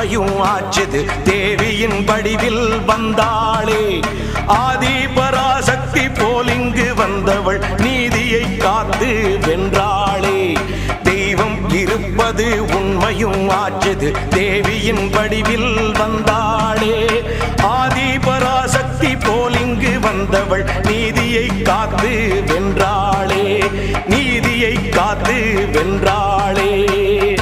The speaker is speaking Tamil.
உண்மையும் ஆச்சுது தேவியின் வடிவில் வந்தாளே. ஆதி பராசக்தி போலிங்கு வந்தவள் நீதியை காத்து வென்றாளே. தெய்வம் இருப்பது உண்மையும் ஆச்சுது தேவியின் வடிவில் வந்தாளே. ஆதி பராசக்தி போலிங்கு வந்தவள் நீதியை காத்து வென்றாளே. நீதியை காத்து வென்றாளே.